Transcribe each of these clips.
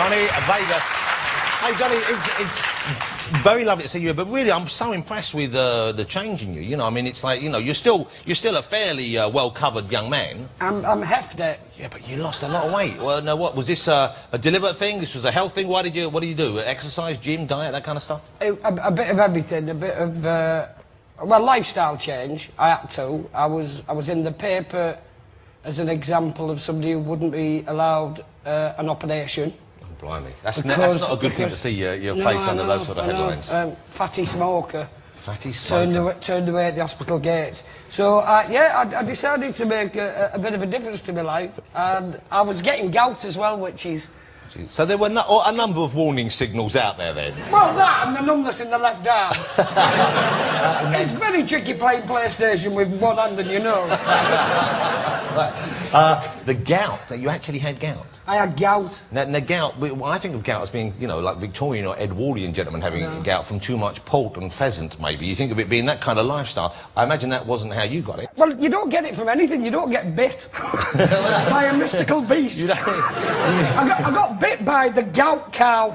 Johnny Vegas. Hey, Johnny, it's very lovely to see you, but really, I'm so impressed with the change in you. You know, I mean, it's like, you know, you're still a fairly well-covered young man. I'm hefty. Yeah, but you lost a lot of weight. Well, no, what was this a deliberate thing? This was a health thing. What do you do? Exercise, gym, diet, that kind of stuff? A bit of everything. A bit of well, lifestyle change. I had to. I was in the paper as an example of somebody who wouldn't be allowed an operation. Blimey. That's not a good thing to see your face under those sort of headlines. Fatty smoker. Fatty smoker. Turned away at the hospital gates. So, yeah, I decided to make a bit of a difference to my life. And I was getting gout as well, which is... So there were a number of warning signals out there then? Well, that and the numbness in the left arm. It's very tricky playing PlayStation with one hand in your nose. The gout, you actually had gout? I had gout. Now gout, I think of gout as being, you know, like Victorian or Edwardian gentlemen having gout from too much pork and pheasant, maybe. You think of it being that kind of lifestyle. I imagine that wasn't how you got it. Well, you don't get it from anything. You don't get bit by a mystical beast. I got bit by the gout cow.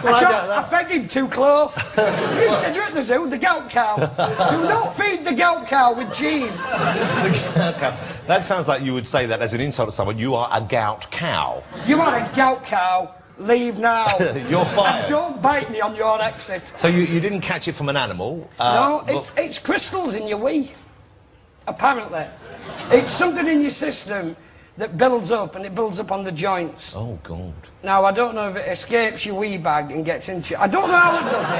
I fed him too close. You said you're at the zoo, the gout cow. Do not feed the gout cow with cheese. That sounds like you would say that as an insult to someone. You are a gout cow. You are a gout cow. Leave now. You're fired. And don't bite me on your exit. So you didn't catch it from an animal? No, it's crystals in your wee. Apparently. It's something in your system that builds up, and it builds up on the joints. Oh, God. Now, I don't know if it escapes your wee bag and gets into you. I don't know how it does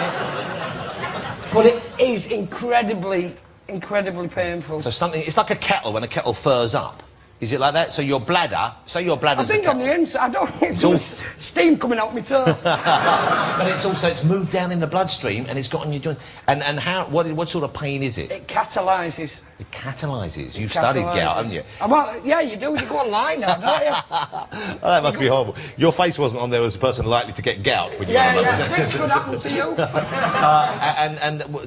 it, but it is incredibly painful. So it's like a kettle when a kettle furs up. Is it like that? So your bladder, I think on the inside, there's steam coming out my toe. But it's moved down in the bloodstream and it's got on your joint. And what sort of pain is it? It catalyses. It catalyses. You've studied gout, haven't you? Well, yeah, you do. You go online now, don't you? Oh, that must be horrible. Your face wasn't on there as a person likely to get gout. When you this could happen to you.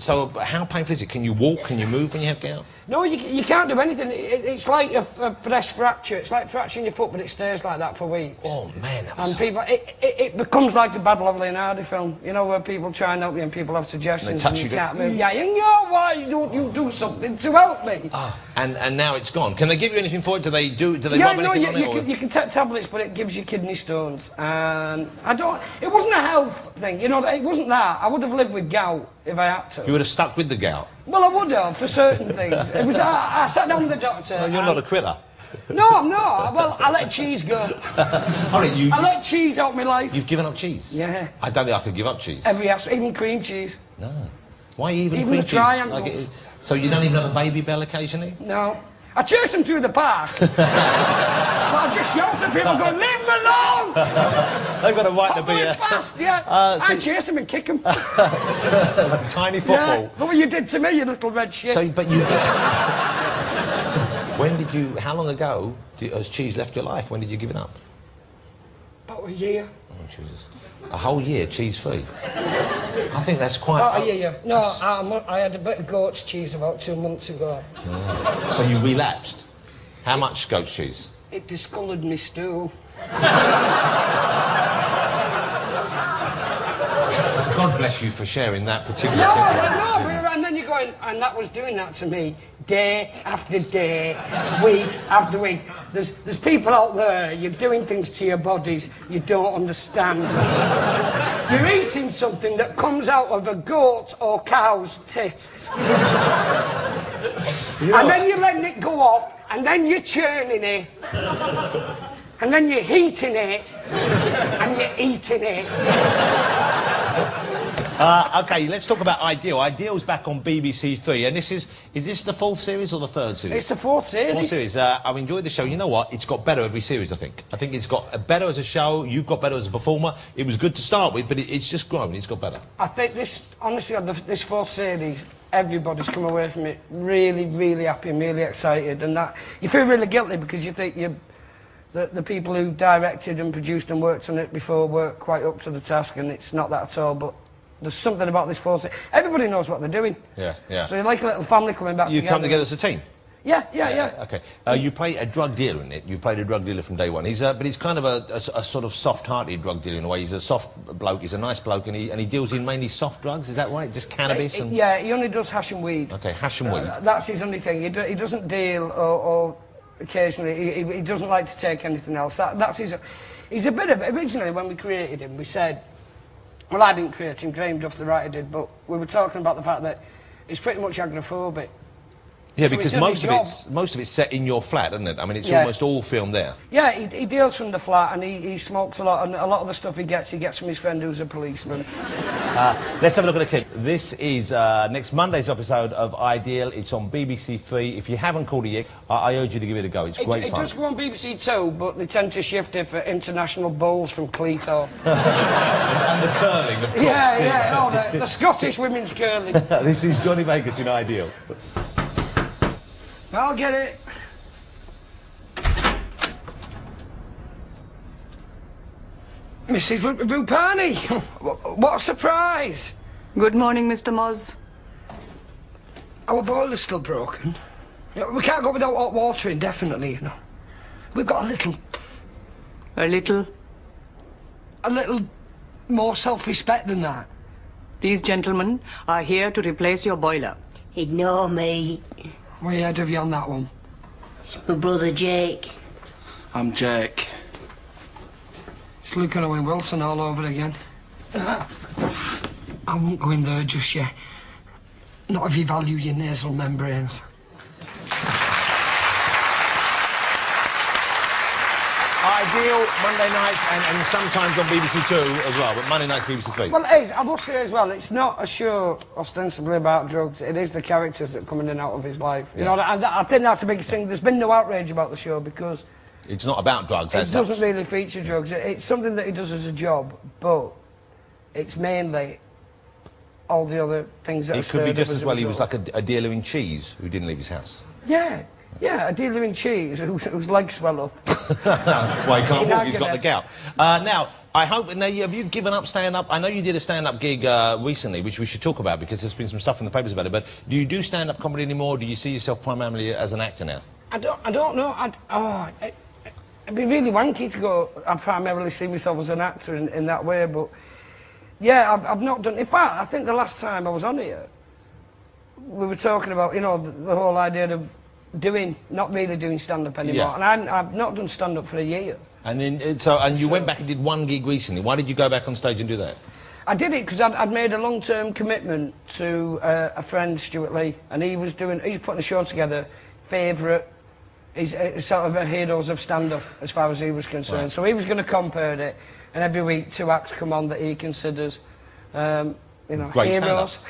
So how painful is it? Can you walk? Can you move when you have gout? No, you can't do anything. It's like a fresh fracture. It's like fracturing your foot, but it stays like that for weeks. Oh, man. And people, it becomes like the Battle of Leonardo film, you know, where people try and help you and people have suggestions and touch you can't move. Yeah, you know, why don't you do something to help me? Oh, and now it's gone. Can they give you anything for it? Do they rub anything on it? You can take tablets, but it gives you kidney stones. And it wasn't a health thing, you know, it wasn't that. I would have lived with gout if I had to. You would have stuck with the gout? Well, I would have, for certain things. It was, I sat down with the doctor. Well, you're not a quitter. No, I'm not. Well, I let cheese go. I let cheese out my life. You've given up cheese? Yeah. I don't think I could give up cheese. Even cream cheese. No. Why even cream the cheese? triangles. So you don't even have a baby bell occasionally? No. I chase them through the park. But I just shout at people going, leave them alone! They've got a right to be fast, yeah. I chase them and kick them. Like tiny football. Yeah. Look what you did to me, you little red shit. So, but you... How long ago has cheese left your life? When did you give it up? About a year. Oh, Jesus. A whole year cheese-free? I think that's quite... About a year. No, I had a bit of goat's cheese about 2 months ago. Oh. So you relapsed? How much goat's cheese? It discoloured me stool. God bless you for sharing that particular... No, and then you're going, and that was doing that to me day after day, week after week. There's people out there, you're doing things to your bodies you don't understand. You're eating something that comes out of a goat or cow's tit. And then you're letting it go off, and then you're churning it, and then you're heating it, and you're eating it. OK, let's talk about Ideal. Ideal's back on BBC Three, and is this the 4th series or the 3rd series? It's the 4th series. 4th series. I've enjoyed the show. You know what? It's got better every series, I think. I think it's got better as a show. You've got better as a performer. It was good to start with, but it's just grown. It's got better. I think honestly, this 4th series, everybody's come away from it really, really happy and really excited, and that you feel really guilty because you think the people who directed and produced and worked on it before worked quite up to the task, and it's not that at all, but there's something about this 4th series. Everybody knows what they're doing. Yeah, yeah. So you're like a little family coming back together. You come together as a team? Yeah. Okay. You play a drug dealer in it. You've played a drug dealer from day one. But he's kind of a sort of soft-hearted drug dealer in a way. He's a soft bloke. He's a nice bloke, and he deals in mainly soft drugs. Is that right? Just cannabis and... Yeah, he only does hash and weed. Okay, hash and weed. That's his only thing. He doesn't deal or occasionally. He doesn't like to take anything else. That's his... He's a bit of... Originally, when we created him, we said... Well, I didn't create him. Graham Duff, the writer, did. But we were talking about the fact that he's pretty much agoraphobic. Yeah, because most of it's set in your flat, isn't it? I mean, it's almost all filmed there. Yeah, he deals from the flat, and he smokes a lot, and a lot of the stuff he gets from his friend who's a policeman. Let's have a look at a clip. This is next Monday's episode of Ideal. It's on BBC Three. If you haven't called it yet, I urge you to give it a go. It's great fun. It does go on BBC Two, but they tend to shift it for international bowls from Cleethorpes. And the curling, of course. Yeah, the Scottish women's curling. This is Johnny Vegas in Ideal. I'll get it. Mrs. Rupani, what a surprise. Good morning, Mr. Moz. Our boiler's still broken. We can't go without hot water indefinitely, you know. We've got a little more self-respect than that. These gentlemen are here to replace your boiler. Ignore me. Way ahead of you on that one. It's my brother Jake. I'm Jake. It's Luke and Owen Wilson all over again. I won't go in there just yet. Not if you value your nasal membranes. Ideal, Monday night, and sometimes on BBC Two as well, but Monday night BBC Three. Well, it is. I must say as well, it's not a show ostensibly about drugs. It is the characters that come in and out of his life. You know, I think that's the biggest thing. There's been no outrage about the show because... It's not about drugs, it doesn't really feature drugs. It's something that he does as a job, but it's mainly all the other things that It could be just as well he was like a dealer in cheese who didn't leave his house. Yeah, a dealer in cheese whose legs swell up. That's why he can't walk, he's got the gout. Now, I hope... Now, have you given up stand-up? I know you did a stand-up gig recently, which we should talk about, because there's been some stuff in the papers about it, but do you do stand-up comedy anymore, or do you see yourself primarily as an actor now? I don't know. It'd be really wanky to go... I primarily see myself as an actor in that way, but... Yeah, I've not done... In fact, I think the last time I was on here, we were talking about, you know, the whole idea of not really doing stand-up anymore. Yeah. And I've not done stand-up for a year. And then, you went back and did one gig recently. Why did you go back on stage and do that? I did it because I'd made a long-term commitment to a friend, Stuart Lee, and he was putting a show together, favourite. He's sort of a heroes of stand-up, as far as he was concerned. Right. So he was going to compare it, and every week 2 acts come on that he considers, you know, great heroes,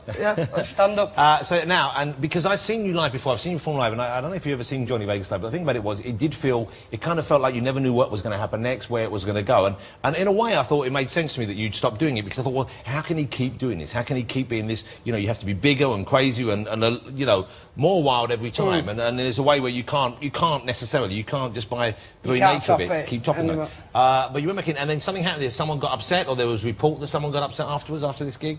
of stand-up. So now, and because I've seen you live before, I've seen you perform live, and I don't know if you've ever seen Johnny Vegas live, but the thing about it was, it kind of felt like you never knew what was going to happen next, where it was going to go, and in a way I thought it made sense to me that you'd stop doing it, because I thought, well, how can he keep doing this? How can he keep being this, you know, you have to be bigger and crazier and you know, more wild every time, and there's a way where you can't just by the nature of it, keep topping it. But you were making, and then something happened, someone got upset, or there was a report that someone got upset afterwards, after this gig?